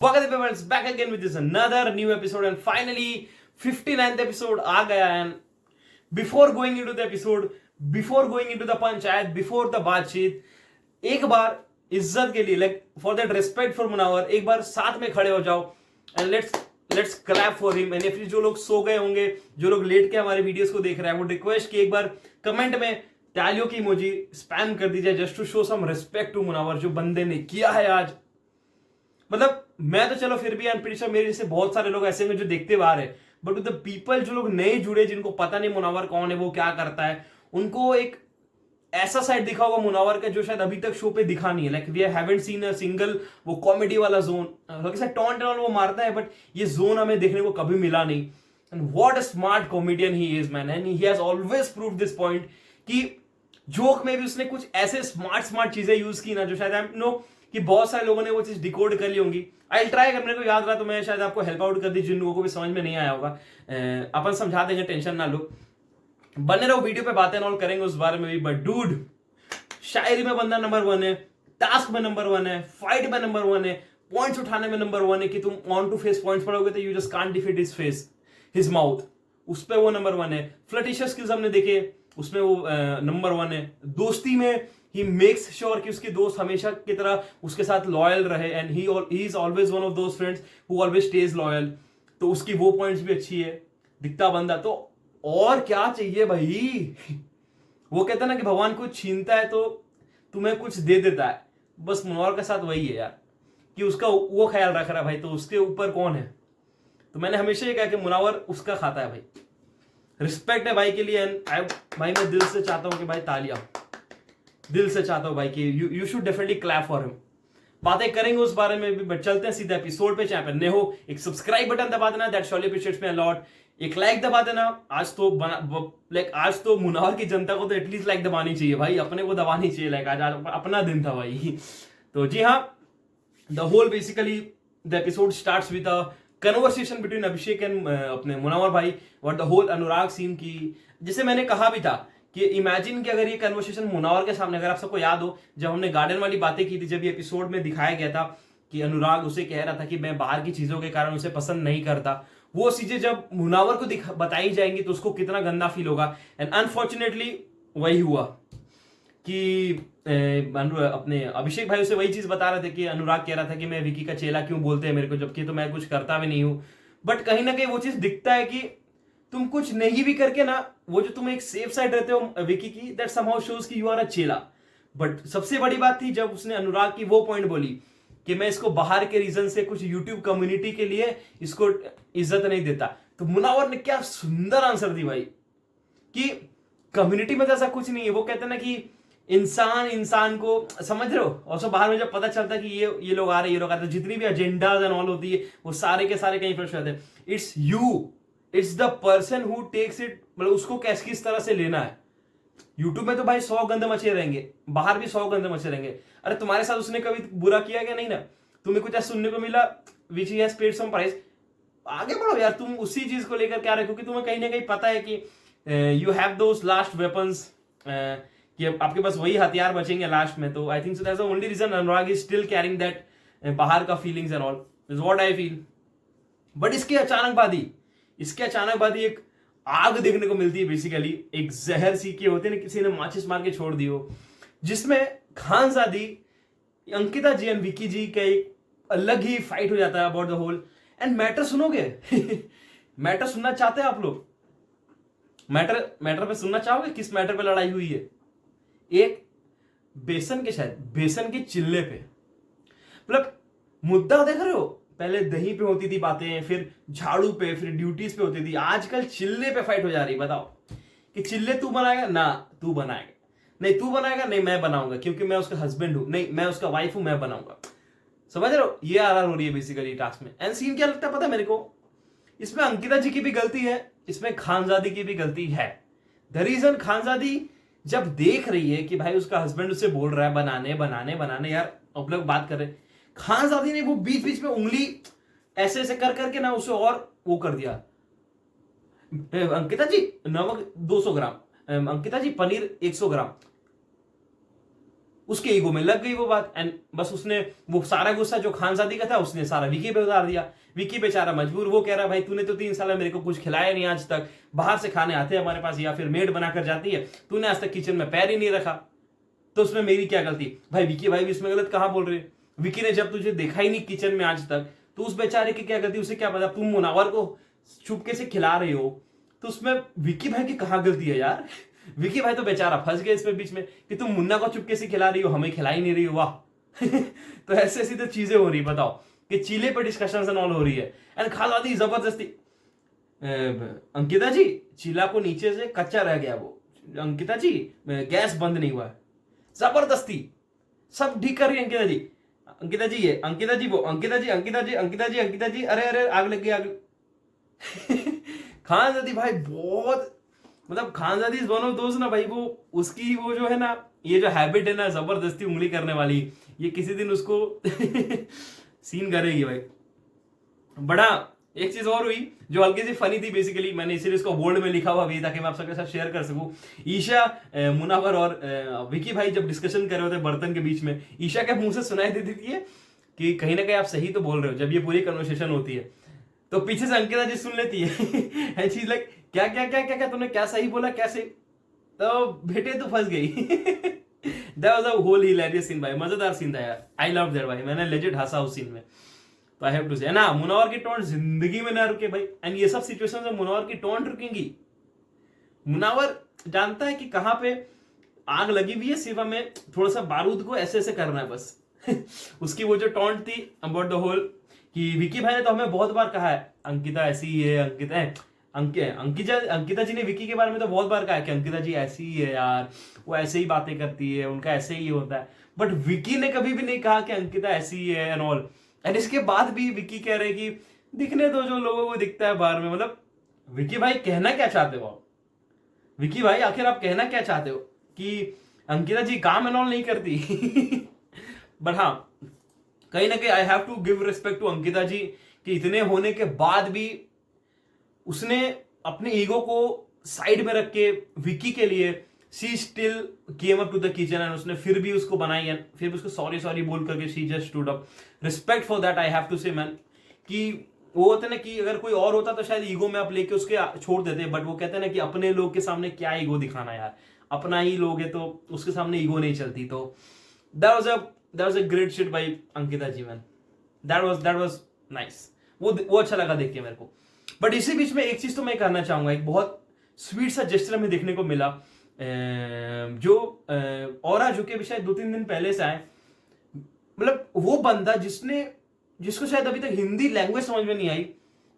Welcome everyone, back again with this another new episode and finally 59th episode आ गया and before going into the episode, before going into the panchayat, before the बातचीत, एक बार इज्जत के लिए like for that respect for Munawar एक बार साथ में खड़े हो जाओ and let's clap for him and if जो लोग सो गए होंगे, जो लोग लेट के हमारे वीडियोस को देख रहे हैं, वो रिक्वेस्ट कि एक बार कमेंट में तालियों की इमोजी स्पैम कर दीजिए just to show some respect to Munawar जो बंदे ने किया है आज। मतलब मैं तो चलो फिर भी मेरे जैसे बहुत सारे लोग ऐसे हैं जो देखते हुए आ रहे हैं, बट द पीपल जो लोग नए जुड़े, जिनको पता नहीं मुनावर कौन है, वो क्या करता है, उनको एक ऐसा साइड दिखा होगा मुनावर का जो शायद अभी तक शो पे दिखा नहीं है। Like we haven't seen a single वो कॉमेडी वाला जोन, टॉन्ट एंड वो मारता है, बट ये जोन हमें देखने को कभी मिला नहीं। And what a smart comedian he is man, and he has always proved this point कि जोक में भी उसने कुछ ऐसे स्मार्ट चीजें यूज की ना जो शायद आई नो कि बहुत सारे लोगों ने वो चीज डिकोड कर ली होंगी। आई ट्राई करने को, याद रहा तो मैं शायद आपको हेल्प आउट कर दी जिन लोगों को भी समझ में नहीं आया होगा। अपन समझा देंगे, टेंशन ना लो, बने रहो, वीडियो पे बातें और करेंगे उस बारे में भी। बट डूड, शायरी में बंदा नंबर 1 है, टास्क में नंबर 1 है, फाइट में नंबर 1 है, पॉइंट्स उठाने में नंबर 1 है कि तुम ऑन टू फेस पॉइंट्स पढ़ोगे तो you just can't defeat his face, his mouth, उस पे वो नंबर 1 है। फ्लर्टिशियस स्किल्स हमने देखे, उसमें वो नंबर 1 है। दोस्ती में ही मेक्स श्योर कि उसके दोस्त हमेशा की तरह उसके साथ लॉयल रहे and he is always one of those friends who always stage loyal. तो उसकी वो पॉइंट्स भी अच्छी है, दिखता बंदा। तो और क्या चाहिए भाई? वो कहता ना कि भगवान कुछ छीनता है तो तुम्हें कुछ दे देता है, बस मुनव्वर के साथ वही है यार, कि उसका वो ख्याल रख रहा है भाई, तो उसके ऊपर कौन है? तो मैंने हमेशा ये कहा कि मुनव्वर उसका खाता है भाई। रिस्पेक्ट है भाई के लिए, एंड भाई मैं दिल से चाहता हूं कि भाई तालियां, दिल से चाहता हूं भाई कि you should definitely clap for him. बातें करेंगे उस बारे में भी, बट चलते हैं सीधा एपिसोड पे। चैनल पर नए हो, एक सब्सक्राइब बटन दबा देना, that shortly appreciates me a lot. एक लाइक दबा देना। आज तो मुनव्वर की जनता को तो एटलीस्ट लाइक दबानी चाहिए भाई, अपने को दबानी चाहिए लाइक। आज अपना दिन था भाई। तो जी हाँ, the hole basically the episode starts with a conversation between Abhishek and अपने मुनव्वर भाई, और द होल अनुराग सीन की, जिसे मैंने कहा भी था कि इमेजिन कि अगर ये कन्वर्सेशन मुनव्वर के सामने, अगर आप सबको याद हो जब हमने गार्डन वाली बातें की थी, जब ये एपिसोड में दिखाया गया था कि अनुराग उसे कह रहा था कि मैं बाहर की चीजों के कारण उसे पसंद नहीं करता, वो चीजें जब मुनव्वर को बताई जाएंगी तो उसको कितना गंदा फील होगा। एंड अनफॉर्चुनेटली वही हुआ कि अपने अभिषेक भाई उसे वही चीज बता रहे थे कि अनुराग कह रहा था कि मैं विकी का चेला क्यों बोलते हैं मेरे को, जबकि तो मैं कुछ करता भी नहीं हूं। बट कहीं ना कहीं वो चीज दिखता है कि तुम कुछ नहीं भी करके ना, वो जो तुम एक सेफ साइड रहते हो विकी की, दैट समहाउ शोज कि यू आर अ चेला। बट सबसे बड़ी बात थी जब उसने अनुराग की वो पॉइंट बोली कि मैं इसको बाहर के रीजन से, कुछ यूट्यूब कम्युनिटी के लिए इसको इज्जत नहीं देता। तो मुनव्वर ने क्या सुंदर आंसर दी भाई कि कम्युनिटी में तो ऐसा कुछ नहीं है। वो कहते हैं ना कि इंसान को, समझ रहे हो, और सब बाहर में जब पता चलता है कि ये लोग आ रहे, ये लोग आ रहे, तो जितनी भी एजेंडाज एंड ऑल होती है वो सारे के सारे कहीं फ्रेश रहते हैं। It's you, it's the person who takes it, मतलब उसको कैसे किस तरह से लेना है। यूट्यूब में तो भाई 100 गंदे मचे रहेंगे, बाहर भी 100 गंदे मचे रहेंगे। अरे तुम्हारे साथ उसने कभी बुरा किया क्या? नहीं ना। तुम्हें कुछ ऐसा सुनने को मिला which he has paid some price, आगे बढ़ो यार, तुम उसी चीज को लेकर क्या रहे, क्योंकि तुम्हें कहीं ना कहीं पता है कि you have those last weapons, कि आपके पास वही हथियार बचेंगे लास्ट में। तो I think so that's the only reason Anurag is still carrying that बाहर का feelings and all, is what I feel. But इसके अचानक बाद ही एक आग देखने को मिलती है, बेसिकली एक जहर सी के होते हैं, किसी ने माचिस मार के छोड़ दी हो, जिसमें खानजादी, अंकिता जी एंड विकी जी का एक अलग ही फाइट हो जाता है about the whole. And matter सुनोगे? मैटर सुनना चाहते हैं आप लोग? मैटर पे सुनना चाहोगे? किस मैटर पे लड़ाई हुई है? एक बेसन के चिल्ले पे, मतलब मुद्दा देख रहे हो, पहले दही पे होती थी बातें, फिर झाड़ू पे, फिर ड्यूटीज पे होती थी, आजकल चिल्ले पे फाइट हो जा रही। बताओ कि चिल्ले तू बनाएगा ना, तू बनाएगा नहीं, तू बनाएगा नहीं, मैं बनाऊंगा क्योंकि मैं उसका हस्बैंड हूं, नहीं मैं उसका वाइफ हूं, मैं बनाऊंगा। समझ रहे हो? ये आर हो रही है बेसिकली टास्क में। एंड सीन क्या लगता है पता है मेरे को, इसमें अंकिता जी की भी गलती है, इसमें खानजादी की भी गलती है। द रीजन, खानजादी जब देख रही है कि भाई उसका हस्बैंड उसे बोल रहा है बनाने, यार अब लोग बात कर रहे, खानजादी ने वो बीच बीच में उंगली ऐसे ऐसे कर करके ना उसे और वो कर दिया। अंकिता जी नमक 200 ग्राम, अंकिता जी पनीर 100 ग्राम। उसके ईगो में लग गई वो बात, एंड बस उसने वो सारा गुस्सा जो खानजादी का था उसने सारा विकी पे उतार दिया। विकी बेचारा मजबूर, वो कह रहा भाई तूने तो 3 साल में मेरे को कुछ खिलाया नहीं आज तक, बाहर से खाने आते हैं हमारे पास या फिर मेड बनाकर जाती है, तूने आज तक किचन में पैर ही नहीं रखा, तो उसमें मेरी क्या गलती। भाई विकी भाई भी इसमें गलत कहां बोल रहे हैं, विकी ने जब तुझे देखा ही नहीं किचन में आज तक, तो उस बेचारे की क्या गलती, उसे क्या पता तुम मुनावर को चुपके से खिला रहे हो, तो उसमें विकी भाई की कहां गलती है यार। विकी भाई तो बेचारा फंस गया इसमें बीच में कि तुम मुन्ना को चुपके से खिला रही हो, हमें खिला ही नहीं रही हो, वाह। तो ऐसे ऐसी तो चीजें हो रही, बताओ कि चीले पे डिस्कशन एंड ऑल हो रही है, एंड खालादी जबरदस्ती। अंकिता जी चीला को नीचे से कच्चा रह गया वो, अंकिता जी गैस बंद नहीं हुआ है, जबरदस्ती सब ठीक कर रही है अंकिता जी। अंकिता जी ये, अंकिता जी वो, अंकिता जी अंकिता जी अंकिता जी अंकिता जी, अरे अरे आग लग गई, आग। खानजादी भाई बहुत, मतलब खानजादी इज वन ऑफ दोस्त ना भाई, वो उसकी वो जो है ना, ये जो हैबिट है ना जबरदस्ती उंगली करने वाली, ये किसी दिन उसको सीन करेगी भाई बड़ा। एक चीज और हुई जो हल्की सी फनी थी, बेसिकली मैंने इसीलिए इसको बोर्ड में लिखा हुआ भी ताकि मैं आप सबके साथ शेयर कर सकूं। ईशा, मुनावर और विकी भाई जब डिस्कशन कर रहे होते बर्तन के बीच में, ईशा के मुंह से सुनाई देती है कि कहीं ना कहीं आप सही तो बोल रहे हो, जब ये पूरी कन्वर्सेशन होती है तो पीछे से अंकिता जी सुन लेती है एंड शी इज लाइक क्या क्या क्या क्या क्या तूने क्या सही बोला, कैसे, तो बेटे तो फंस गई। That was a whole hilarious scene भाई, मजेदार सीन था यार, आई लव दैट भाई, मैंने लेजिट हंसा उस सीन में। तो आई हैव टू से ना, मुनावर की टोन जिंदगी में ना रुके भाई, एंड ये सब सिचुएशन में मुनावर की टोन रुकेंगी। मुनावर जानता है कि कहां पे आग लगी हुई है, सिर्फ हमें थोड़ा सा बारूद को ऐसे ऐसे करना है बस। उसकी वो जो टोंट थी अबाउट द होल, कि विकी भाई ने तो हमें बहुत बार कहा है अंकिता ऐसी ही है, अंकिता जी ने विकी के बारे में तो बहुत बार कहा है कि अंकिता जी ऐसी ही है यार, वो ऐसे ही बातें करती है, उनका ऐसे ही होता है, बट विकी ने कभी भी नहीं कहा कि अंकिता ऐसी ही है एंड ऑल। एंड इसके बाद भी विकी कह रहे कि दिखने दो जो लोगों को दिखता है बाहर में, मतलब विकी भाई कहना क्या चाहते हो आप, विकी भाई आखिर आप कहना क्या चाहते हो कि अंकिता जी काम एंड ऑल नहीं करती। बट हाँ, कहीं ना कहीं I have to give respect to Ankita ji कि इतने होने के बाद भी उसने अपने ईगो को साइड में रख के विकी के लिए she still came up to the kitchen, and उसने फिर भी उसको बनाई, एंड फिर भी उसको सॉरी सॉरी बोल करके she just stood up. Respect for that I have to say man, कि वो होता है ना कि अगर कोई और होता तो शायद ईगो में आप लेके उसके छोड़ देते, बट वो कहते हैं ना कि अपने लोग के सामने क्या ईगो दिखाना यार, अपना ही लोग है तो उसके सामने ईगो नहीं चलती। तो that was a great shit by Ankita ji man, that was nice, वो अच्छा लगा देख के मेरे को। बट इसी बीच में एक चीज तो मैं करना चाहूंगा, एक बहुत स्वीट सा जेस्चर हमें देखने को मिला, जो औरा जो कि शायद 2-3 दिन पहले से आए, मतलब वो बंदा जिसको शायद अभी तक हिंदी लैंग्वेज समझ में नहीं आई,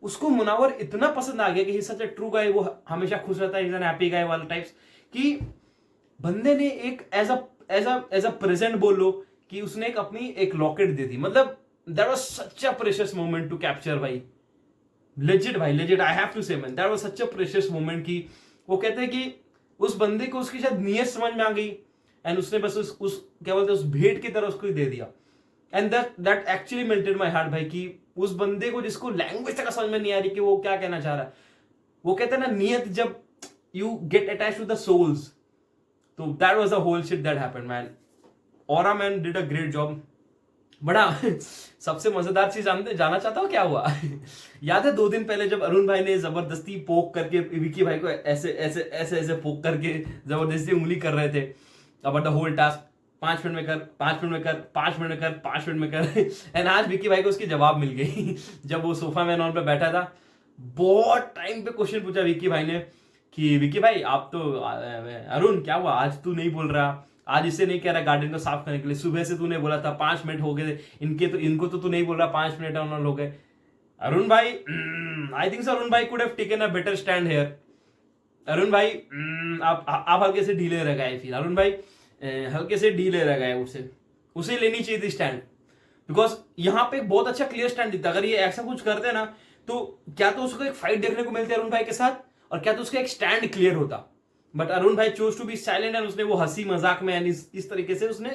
उसको मुनावर इतना पसंद आ गया कि ही सच अ ट्रू गाय, वो हमेशा खुश रहता है, इज एन हैप्पी गाय वाला टाइप्स, कि बंदे ने एक एज अ प्रेजेंट बोल लो कि उसने एक अपनी एक लॉकेट दे दी, मतलब that was such a precious moment to capture भाई, लेजिट भाई, legit I have to say man, that was such a precious moment कि वो कहते हैं कि उस बंदे को उसकी शायद नीयत समझ में आ गई, एंड उसने बस उस क्या बोलते हैं उस भेंट की तरह उसको ही दे दिया, and that actually melted my heart भाई, कि उस बंदे को जिसको लैंग्वेज तक समझ में नहीं आ रही कि वो क्या कहना चाह रहा है, वो कहते हैं ना नियत, जब you get attach to the souls, तो that was the whole shit that happened man. औरा man did a great job. बड़ा सबसे मजेदार चीज जाना चाहता हूँ क्या हुआ। याद है 2 दिन पहले जब अरुण भाई ने जबरदस्ती पोक करके विकी भाई को ऐसे ऐसे ऐसे ऐसे पोक करके जबरदस्ती उंगली कर रहे थे, अब द होल टास्क 5 मिनट में कर, 5 मिनट में कर, 5 मिनट में कर, 5 मिनट में कर। एंड आज विकी भाई को उसकी जवाब मिल गई। जब वो सोफा में नॉन पे बैठा था, बहुत टाइम पे क्वेश्चन पूछा विकी भाई ने कि विकी भाई आप तो अरुण क्या हुआ आज तू नहीं बोल रहा, आज इसे नहीं कह रहा गार्डन को साफ करने के लिए, सुबह से तूने बोला था 5 मिनट हो गए इनको तो तू नहीं बोल रहा 5 मिनट ऑन हो गए। अरुण भाई आई थिंक अरुण भाई could have taken a better stand here. Arun भाई आप हल्के से ढीले रह गए, फिर अरुण भाई हल्के से ढीले रह गए, उसे लेनी चाहिए थी स्टैंड, बिकॉज यहाँ पे बहुत अच्छा क्लियर स्टैंड दिखता। अगर ये ऐसा कुछ करते ना तो क्या तो उसको एक फाइट देखने को मिलती अरुण भाई के साथ, और क्या तो उसका एक स्टैंड क्लियर होता, बट अरुण भाई chose to be silent, and उसने वो हंसी मजाक में इस तरीके से उसने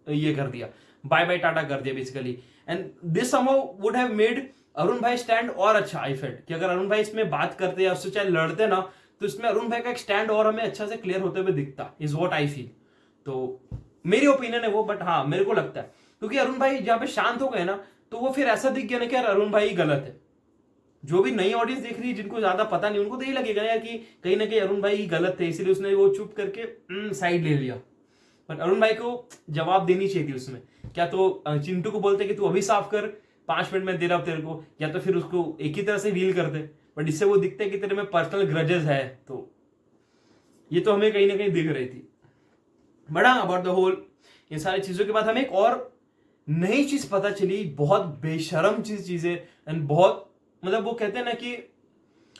ये कर दिया, बाय बाय टाटा कर दिया basically, and this somehow would have made Arun भाई स्टैंड और अच्छा। आई फेल्ट कि अगर अरुण भाई इसमें बात करते या उससे चाहे लड़ते ना, तो इसमें अरुण भाई का एक स्टैंड और हमें अच्छा से क्लियर होते हुए दिखता, इज व्हाट आई फील। तो मेरी ओपिनियन है वो, बट हाँ मेरे को लगता है क्योंकि अरुण भाई जहाँ पे शांत हो गए ना, तो वो फिर ऐसा दिख गया ना कि यार अरुण भाई गलत है। जो भी नई ऑडियंस देख रही है, जिनको ज्यादा पता नहीं, उनको तो यही लगेगा यार कि कहीं ना कहीं अरुण भाई गलत थे, इसलिए उसने वो चुप करके साइड ले लिया। बट अरुण भाई को जवाब देनी चाहिए थी उसमें। क्या तो चिंटू को बोलते कि तू अभी साफ कर, 5 मिनट में दे रहा हूं तेरे को, या तो फिर उसको एक ही तरह से डील करते। बट इससे वो दिखता है कि तेरे में पर्सनल ग्रजेस है, तो ये तो हमें कहीं ना कहीं दिख रही थी। बट हाँ, अबाउट द होल इन सारी चीजों के बाद हमें एक और नई चीज पता चली, बहुत बेशरम चीजें एंड बहुत मतलब वो कहते हैं ना कि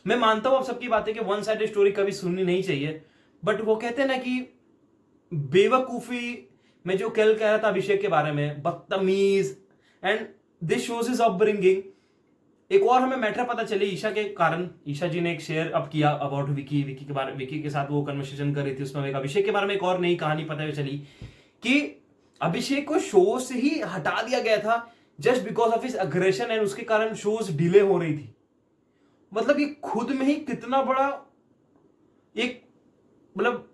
मैं मानता हूं आप सबकी बात है कि वन साइडेड स्टोरी कभी सुननी नहीं चाहिए, बट वो कहते हैं ना कि बेवकूफी में जो कल कह रहा था अभिषेक के बारे में, बदतमीज, and this shows is upbringing. एक और हमें मैटर पता चली ईशा के कारण। ईशा जी ने एक शेयर अप किया अबाउट विकी के बारे में, विकी के साथ वो कन्वर्सेशन कर रही थी, उसमें एक अभिषेक के बारे में एक और नई कहानी पता चली कि अभिषेक को शो से ही हटा दिया गया था just because of his aggression, and उसके कारण शोज डिले हो रही थी। मतलब ये खुद में ही कितना बड़ा एक मतलब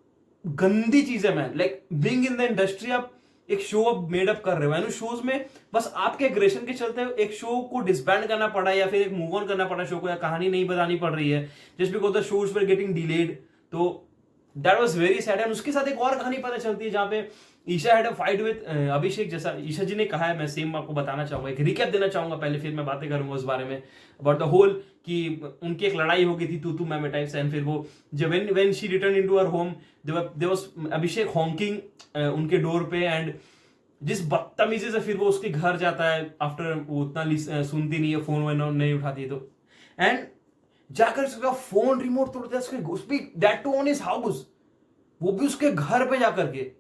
गंदी चीज है man. Like being in the industry, आप एक शो अब मेड अप कर रहे हो, एंड शोज में बस आपके एग्रेशन के चलते एक शो को डिसबैंड करना पड़ा, या फिर एक मूव ऑन करना पड़ा शो को, या कहानी नहीं बतानी पड़ रही है just because the shows were getting delayed. तो that was very sad. And उसके साथ एक और कहानी पता चलती है जहां पे Isha had a fight with Abhishek, जैसा ईशा जी ने कहा है, मैं सेम आपको बताना चाहूंगा, एक रिकैप देना चाहूंगा पहले, फिर मैं बातें करूंगा उस बारे में अबाउट द होल कि उनकी एक लड़ाई हो गई थी तू मैं टाइप्स। एंड फिर वो जब when she return into her home, there was Abhishek hawking उनके डोर पे, एंड जिस बदतमीजी से फिर वो उसके घर जाता है आफ्टर वो उतना सुनती नहीं है, फोन वोन नहीं उठाती है, तो एंड जाकर उसका फोन रिमोट तोड़ता है उसके, that too on his house, वो भी उसके घर पे जाकर के।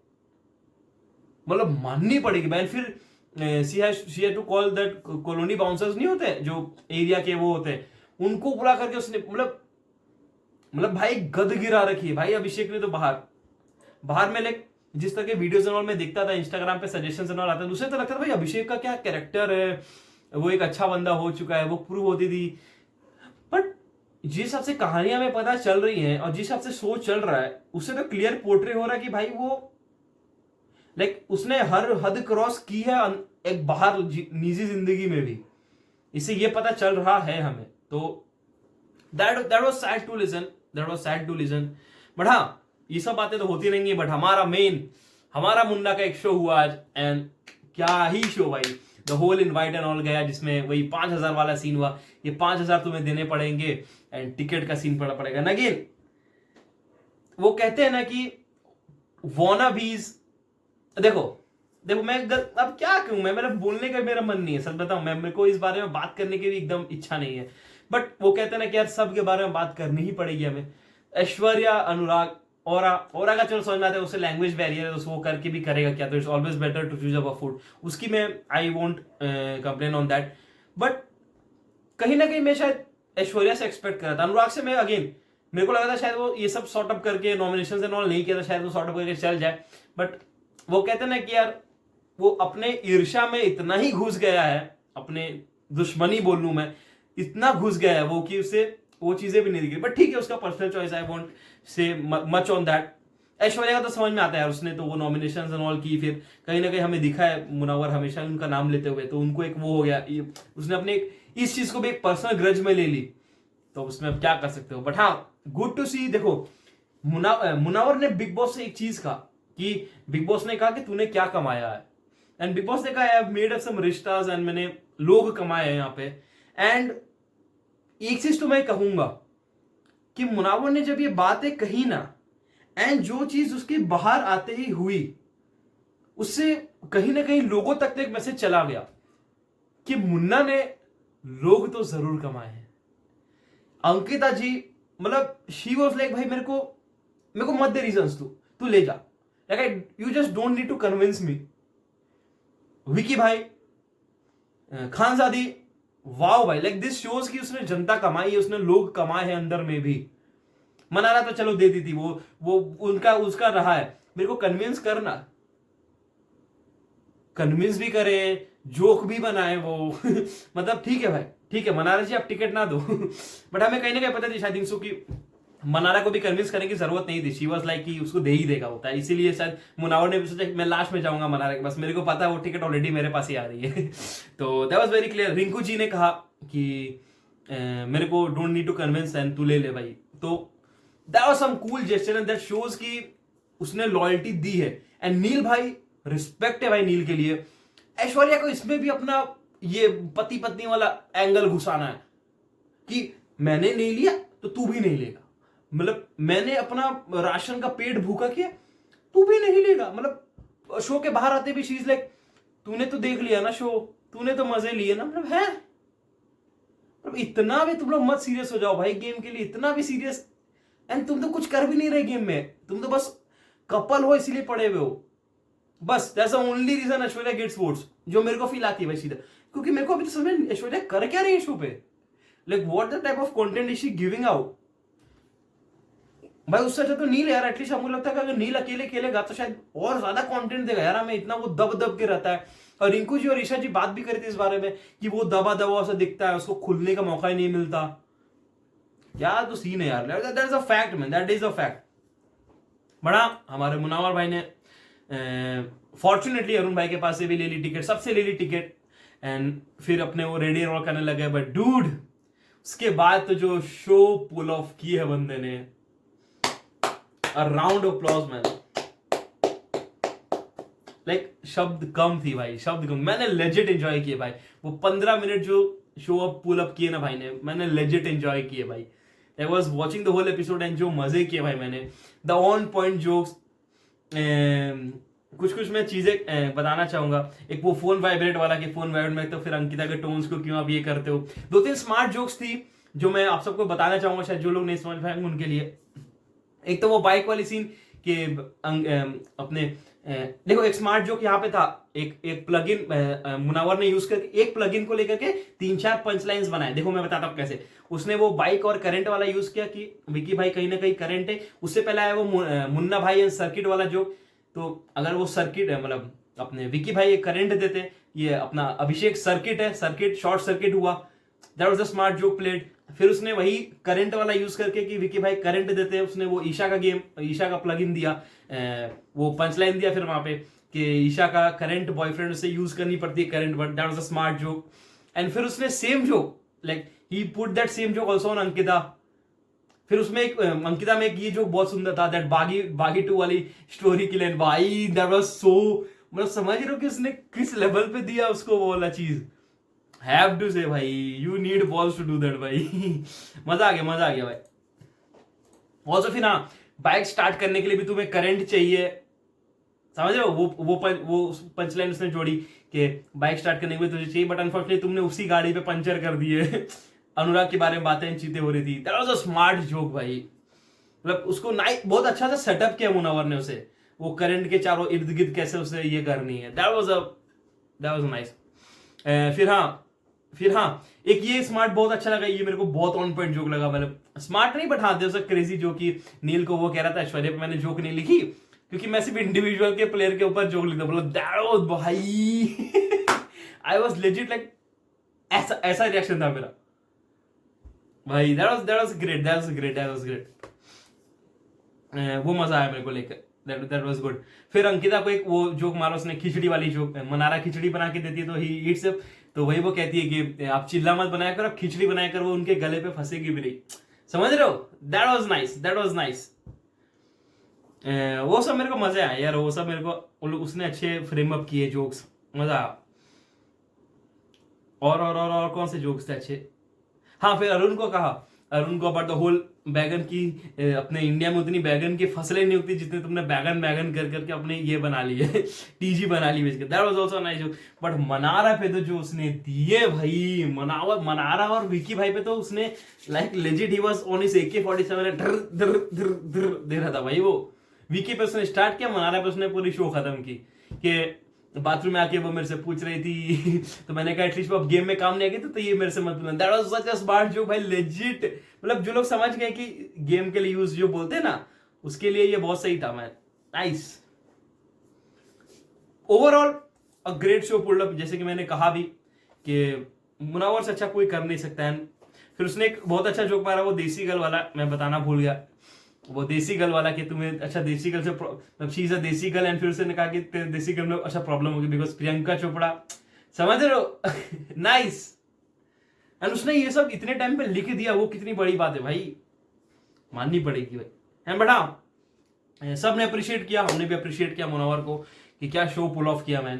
मतलब माननी पड़ेगी मैन। फिर she had to call that colony bouncers नहीं होते जो एरिया के वो होते हैं, उनको बुला करके उसने मतलब भाई गद गिरा रखी है भाई अभिषेक ने। तो बाहर में लाइक जिस तरह के वीडियोस एंड ऑल में देखता था इंस्टाग्राम पे, सजेशंस एंड ऑल आता था, दूसरे तो लगता था भाई अभिषेक का क्या कैरेक्टर है, वो एक अच्छा बंदा हो चुका है, वो प्रूव होती थी। बट जिस हिसाब से कहानियां में पता चल रही हैं और जिस हिसाब से शो चल रहा है, उससे तो क्लियर पोर्ट्रे हो रहा है कि भाई वो लाइक उसने हर हद क्रॉस की है एक बाहर निजी जिंदगी में भी, इससे ये पता चल रहा है हमें। तो that was sad to listen. But हाँ, ये सब बातें तो होती रहेंगी, बट हमारा मुन्ना का एक शो हुआ आज, एंड क्या ही शो भाई, the whole invite and all गया, जिसमें वही 5,000 वाला सीन हुआ। ये 5,000 तुम्हें देने पड़ेंगे एंड टिकट का सीन पड़ेगा ना। अगेन वो कहते हैं ना कि वॉना बीज, देखो मैं अब क्या कहूं, मैं मेरा बोलने का मेरा मन नहीं है, सच बताऊं, मेरे को इस बारे में बात करने की भी एकदम इच्छा नहीं है। बट वो कहते हैं ना कि यार सब के बारे में बात करनी ही पड़ेगी हमें। ऐश्वर्या, अनुराग, औरा का चलो समझ में आता है, उससे लैंग्वेज बैरियर है, तो वो करके भी करेगा क्या, तो it's always better to choose a food, उसकी मैं I won't complain on that. But कहीं ना कहीं मैं शायद ऐश्वर्या से एक्सपेक्ट कर रहा था। अनुराग से मैं अगेन मेरे को लगा था शायद वो ये सब सॉर्ट अप करके नॉमिनेशन एंड ऑल नहीं किया था, शायद वो सॉर्ट अप करके चल जाए। बट वो कहते हैं ना कि यार वो अपने ईर्ष्या में इतना ही घुस गया है, अपने दुश्मनी बोल लूं मैं, इतना घुस गया है वो कि उसे वो चीजें भी नहीं दिखी। बट ठीक है, उसका personal choice, I won't say much on that. Aishwarya का तो समझ में आता है यार, उसने तो वो नॉमिनेशंस एंड ऑल की, फिर कहीं ना कहीं हमें दिखा है मुनव्वर हमेशा उनका नाम लेते हुए, तो उनको एक वो हो गया, उसने अपने इस चीज को भी एक पर्सनल ग्रज में ले ली, तो उसमें अब क्या कर सकते हो। बट हाँ, गुड टू सी। देखो मुनव्वर ने बिग बॉस से एक चीज कहा कि बिग बॉस ने कहा कि तूने क्या कमाया है, एंड बिग बॉस ने कहा I have made up some रिश्तास, एंड मैंने लोग कमाए हैं यहाँ पे। एंड एक चीज तो मैं कहूंगा कि मुनव्वर ने जब ये बातें कही ना, एंड जो चीज उसके बाहर आते ही हुई, उससे कहीं ना कहीं लोगों तक एक मैसेज चला गया कि मुन्ना ने लोग तो जरूर कमाए हैं। अंकिता जी मतलब शी वाज लाइक भाई मेरे को मत दे रीजंस, तू ले जा, like you just don't need to convince me. Vicky भाई, खानजादी, वाओ भाई, लाइक दिस शोज की उसने जनता कमाई है, उसने लोग कमाए हैं अंदर में भी। मना रहा तो चलो दे दी थी, वो उनका उसका रहा है, मेरे को कन्विंस करना, कन्विंस भी करे, जोक भी बनाए वो मतलब ठीक है भाई, ठीक है मनारा जी आप टिकट ना दो बट हमें कहीं ना कहीं पता थी शायद 300 की मनारा को भी कन्विंस करने की जरूरत नहीं थी, शी वाज लाइक कि उसको दे ही देगा होता है, इसीलिए शायद मुनावर ने भी सोचा कि मैं लास्ट में जाऊंगा मनारा के पास, मेरे को पता है वो टिकट ऑलरेडी मेरे पास ही आ रही है। तो that was very clear. Rinku ji ने कहा कि मेरे को don't need to convince and तू ले ले भाई, तो that was some cool gesture and that shows कि उसने लॉयल्टी दी है। एंड नील भाई, रिस्पेक्ट है भाई नील के लिए। ऐश्वर्या को इसमें भी अपना ये पति पत्नी वाला एंगल घुसाना है कि मैंने नहीं लिया तो तू भी नहीं लेगा, मतलब मैंने अपना राशन का पेट भूखा किया, तू भी नहीं लेगा। मतलब शो के बाहर आते भी शीज लाइक तूने तो देख लिया ना शो, तूने तो मजे लिए ना, मतलब है मतलब इतना भी तुम लोग मत सीरियस हो जाओ भाई गेम के लिए, इतना भी सीरियस। एंड तुम तो कुछ कर भी नहीं रहे गेम में, तुम तो बस कपल हो इसीलिए पड़े हुए हो, बस that's the only reason Aishwarya gets votes, जो मेरे को फील आती है भाई सीधा। क्योंकि मेरे को अभी तो समझ में ऐश्वर्या कर क्या रही है शो पे, like what the type of content is she giving out. भाई उससे अच्छा तो नील यार, एटलीस्ट हमको लगता है कि अगर नील अकेले खेलेगा तो शायद और ज्यादा कंटेंट देगा यार हमें, इतना वो दब दब के रहता है। और रिंकू जी और ईशा जी बात भी करी थी इस बारे में कि वो दबा दबा सा दिखता है, उसको खुलने का मौका ही नहीं मिलता। क्या तो सीन है यार, that is a fact man, that is a fact. बड़ा हमारे मुनावर भाई ने फॉर्चुनेटली अरुण भाई के पास से भी ले ली टिकट, सबसे ले ली टिकट, एंड फिर अपने वो रेडी रोल करने लगे। बट डूड उसके बाद तो जो शो पुल ऑफ की है बंदे ने, अ round of applause man, like शब्द कम थी भाई, शब्द कम। मैंने लेजिट एंजॉय किए भाई वो 15 मिनट जो शो अप पुल अप किए ना भाई ने, मैंने लेजिट एंजॉय किए भाई। I was watching the whole episode and जो मजे किए भाई मैंने, द ऑन पॉइंट जोक्स। कुछ कुछ मैं चीजें बताना चाहूंगा। एक वो फोन वाइब्रेट वाला कि फोन वाइब्रेट में तो फिर अंकिता के टोन्स को क्यों आप ये करते हो, 2-3 स्मार्ट जोक्स थी जो मैं आप सबको बताना चाहूंगा, शायद जो लोग नहीं समझ पाएंगे उनके लिए। एक तो वो बाइक वाली सीन के अपने देखो एक स्मार्ट जोक यहाँ पे था, एक प्लगइन मुनावर ने यूज करके एक प्लगइन को लेकर के 3-4 पंच लाइन्स बनाए। देखो मैं बताता हूँ कैसे। उसने वो बाइक और करंट वाला यूज किया कि विकी भाई कहीं ना कहीं करंट है। उससे पहले आया वो मुन्ना भाई एंड सर्किट वाला जोक, तो अगर वो सर्किट है मतलब अपने विकी भाई एक करंट देते, ये अपना अभिषेक सर्किट है, सर्किट शॉर्ट सर्किट हुआ, that was the smart joke played. फिर उसने वही करंट वाला यूज करके कि विकी भाई करंट देते हैं, उसने वो ईशा का गेम, ईशा का प्लग इन दिया, वो पंच लाइन दिया फिर वहां पे कि ईशा का करंट बॉयफ्रेंड से यूज करनी पड़ती है current, but that was a smart joke. And फिर उसने same joke like he put that same joke also on Ankita. फिर उसमें एक अंकिता में एक ये जोक बहुत सुंदर था, दैट बागी 2 वाली स्टोरी की लाइन भाई, दैट वाज सो, मतलब समझ रहे हो कि उसने किस लेवल पे दिया उसको वो वाला चीज। हैव टू से भाई, you need balls to do that भाई। मजा आ गया भाई। ऑल्सो फिर हाँ, बाइक स्टार्ट करने के लिए भी तुम्हें करंट चाहिए, समझ रहे हो, वो पंचलाइन उसने जोड़ी कि बाइक स्टार्ट करने के लिए तुझे चाहिए, बट अनफॉर्चुनेटली तुमने उसी गाड़ी पे पंचर कर दिए। अनुराग के बारे में बातें चीतें हो रही थी, that was a smart joke भाई। मतलब उसको बहुत अच्छा सा सेटअप किया मुनावर ने उसे, वो करंट के चारों इर्द गिर्द कैसे उसे ये करनी है, दैट वाज नाइस। फिर हाँ एक ये स्मार्ट बहुत अच्छा लगा, ये मेरे को बहुत ऑन पॉइंट जोक लगा, मतलब स्मार्ट नहीं बट हाँ there was a crazy joke कि नील को वो कह रहा था ऐश्वर्या पे मैंने जोक नहीं लिखी क्योंकि मैं सिर्फ इंडिविजुअल के प्लेयर के ऊपर जोक लिखता, बोला दैट वाज भाई। आई वाज लेजिट लाइक ऐसा रिएक्शन था मेरा भाई, दैट वाज ग्रेट। वो मजा आया मेरे को लेकर, दैट वाज गुड। फिर अंकिता को एक वो जोक मारा उसने, खिचड़ी वाली जोक, मनारा खिचड़ी बना के देती है तो ही ईट्स इट, तो वही वो कहती है कि आप चिल्ला मत बनाया कर, आप खिचड़ी बनाया कर, वो उनके गले पे फंसेगी भी नहीं, समझ रहे हो। That was nice. वो सब मेरे को मजा आया यार, वो सब मेरे को उसने अच्छे फ्रेम अप किए जोक्स, मजा आया। और कौन से जोक्स थे अच्छे। हाँ फिर अरुण को अबाउट द होल बैगन की, अपने इंडिया में उतनी बैगन की फसलें नहीं उगती जितने तुमने बैगन कर करके अपने ये बना लिए, टीजी बना ली बेच के, that was also nice joke. But Mannara पे तो जो उसने दिए भाई, मनारा और विकी भाई पे तो उसने like legit he was on his AK-47 दे रहा था भाई वो। विकी पे उसने स्टार्ट किया, मनारा पे उसने पूरी शो खत्म की कि बाथरूम में आके वो मेरे से पूछ रही थी तो मैंने कहा एटलीस्ट वो अब गेम में काम नहीं आएगी तो ये मेरे से मत पूछना। That was such a smart joke भाई, लेजिट। मतलब जो लोग समझ गए कि गेम के लिए यूज जो बोलते हैं ना, उसके लिए ये बहुत सही था man, nice. Overall a great show pulled up, जैसे कि मैंने कहा भी कि मुनावर से अच्छा कोई कर नहीं सकता है। फिर उसने एक बहुत अच्छा जोक मारा, वो देसी गर्ल वाला, मैं बताना भूल गया, वो देसी गर्ल वाला कि तुम्हें अच्छा देसी गर्ल से मतलब शी इज अ देसी गर्ल, एंड फिर उसने कहा कि देसी गर्ल में अच्छा प्रॉब्लम होगी बिकॉज प्रियंका चोपड़ा, समझ रहे हो? नाइस। एंड उसने ये सब इतने टाइम पे लिख दिया, वो कितनी बड़ी बात है भाई, माननी पड़ेगी भाई। एंड बट हाँ, सब ने अप्रिशिएट किया, हमने भी अप्रिशिएट किया मुनव्वर को कि क्या शो पुल ऑफ किया मैन।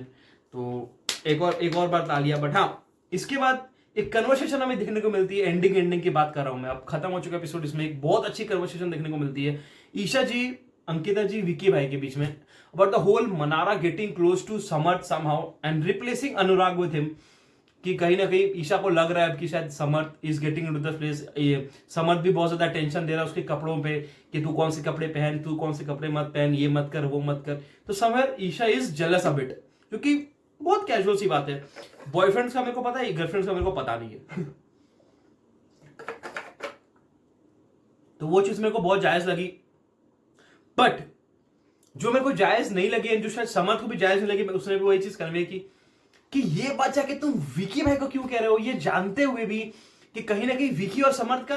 तो एक और बार तालिया। बट हाँ, इसके बाद एक कन्वर्सेशन हमें देखने को मिलती है, एंडिंग की बात कर रहा हूं मैं, अब खत्म हो चुका एपिसोड, इसमें एक बहुत अच्छी कन्वर्सेशन देखने को मिलती है ईशा जी, अंकिता जी, विकी भाई के बीच में, about the whole Mannara getting close to Samarth somehow and replacing Anurag with him, कि कहीं ना कहीं ईशा को लग रहा है कि शायद Samarth is getting into the place, ये समर्थ भी बहुत ज्यादा टेंशन दे रहा है उसके कपड़ों पे कि तू कौन से कपड़े पहन, तू कौन से कपड़े मत पहन, ये मत कर, वो मत कर। तो somewhere Isha is jealous a bit, क्योंकि बहुत कैजुअल सी बात है, बॉयफ्रेंड्स का मेरे को पता है, गर्लफ्रेंड्स का मेरे को पता नहीं है। तो वो चीज मेरे को बहुत जायज लगी, बट जो मेरे को जायज नहीं लगी, जो शायद समर्थ को भी जायज नहीं लगी, उसने भी वही चीज कन्वे की कि ये बात जाके तुम विकी भाई को क्यों कह रहे हो, ये जानते हुए भी कि कहीं ना कहीं विकी और समर्थ का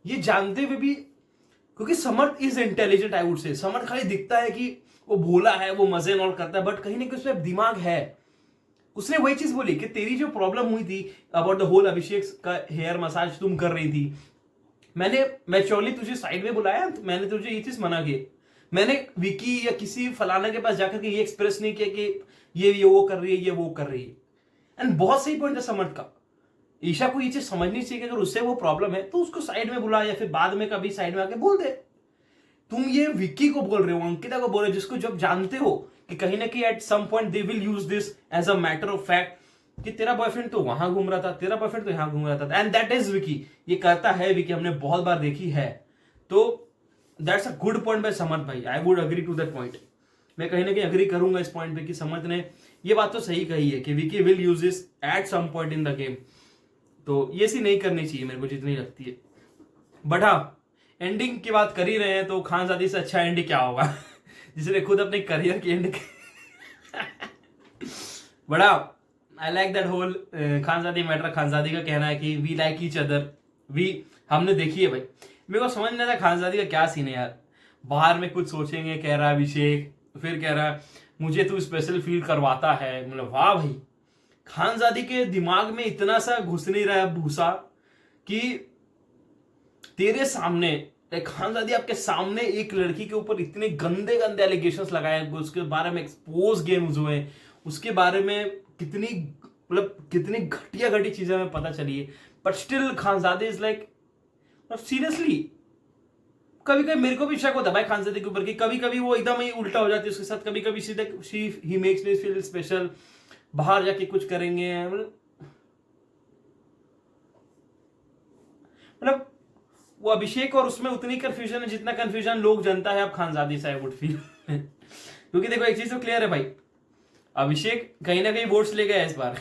ये जानते हुए भी, क्योंकि Samarth is intelligent, I would say, Samarth खाली दिखता है कि वो भोला है, वो मजे और करता है, बट कहीं ना कहीं उसमें दिमाग है। उसने वही चीज बोली कि तेरी जो प्रॉब्लम हुई थी अबाउट द होल अभिषेक का हेयर मसाज तुम कर रही थी, मैंने मैच्योरली तुझे साइड में बुलाया, मैंने तुझे ये चीज मना की, मैंने विकी या किसी फलाना के पास जाकर के ये एक्सप्रेस नहीं किया कि ये वो कर रही है, ये वो कर रही है। एंड बहुत सही पॉइंट है समर्थ का, ईशा को ये चीज समझनी चाहिए कि अगर उससे वो प्रॉब्लम है तो उसको साइड में बुला, या फिर बाद में कभी साइड में आके बोल दे। तुम ये विक्की को बोल रहे हो, अंकिता को बोल रहे हो, जिसको जब जानते हो कि कहीं ना कहीं at some point they will use this as a matter of fact कि तेरा बॉयफ्रेंड तो वहां घूम रहा था, तेरा बॉयफ्रेंड तो यहां घूम रहा था, एंड दैट इज विकी, ये करता है विकी, हमने बहुत बार देखी है। तो that's a good point by Samarth भाई, I would agree to that point. मैं कहीं ना कहीं अग्री करूंगा इस पॉइंट पे कि समर्थ ने ये बात तो सही कही है कि Vicky will use this at some point in the game. तो ये सी नहीं करनी चाहिए मेरे को जितनी लगती है। बट हाँ, एंडिंग की बात कर ही रहे हैं तो खानजादी से अच्छा एंडिंग क्या होगा जिसने खुद अपने करियर की एंड बड़ा I like that whole Khanzaadi matter. Khanzaadi का कहना है कि वी लाइक ईच अदर, हमने देखी है भाई। मेरे को समझ नहीं आता खानजादी का क्या सीन है यार, बाहर में कुछ सोचेंगे कह रहा है अभिषेक, फिर कह रहा है मुझे तू स्पेशल फील करवाता है, मतलब वाह भाई, खानजादी के दिमाग में इतना सा घुस नहीं रहा है भूसा कि तेरे सामने, खानजादी आपके सामने एक लड़की के ऊपर इतने गंदे गंदे एलिगेशंस लगाए, उसके बारे में एक्सपोज गेम्स हुए, उसके बारे में कितनी घटिया घटी चीजें हमें पता चली है, but still Khanzaadi is like, seriously कभी कभी मेरे को भी शक होता है भाई खानजादी के ऊपर कि कभी कभी वो एकदम ही उल्टा हो जाती है उसके साथ, कभी कभी सीधे he makes me feel special, बाहर जाके कुछ करेंगे, मतलब वो अभिषेक और उसमें उतनी कंफ्यूजन है जितना कंफ्यूजन लोग जनता है अब खानजादी से, आई वुड फील क्योंकि देखो एक चीज तो क्लियर है भाई, अभिषेक कहीं ना कहीं वोट्स ले गया इस बार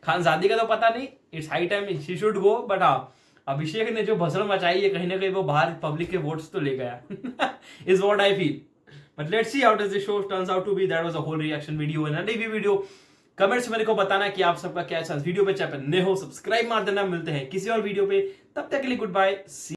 खानजादी का तो पता नहीं, it's high time she should go, but हाँ अभिषेक ने जो भसड़ मचाई है कहीं ना कहीं वो बाहर पब्लिक के वोट्स तो ले गया is what I feel. But let's see how does the show turns out to be. That was a whole reaction video and review video. Comments मेरे को बताना कि आप सबका क्या चांस, वीडियो पे चैनल नए हो सब्सक्राइब मार देना। मिलते हैं किसी और वीडियो पे, तब तक के लिए गुड बाय।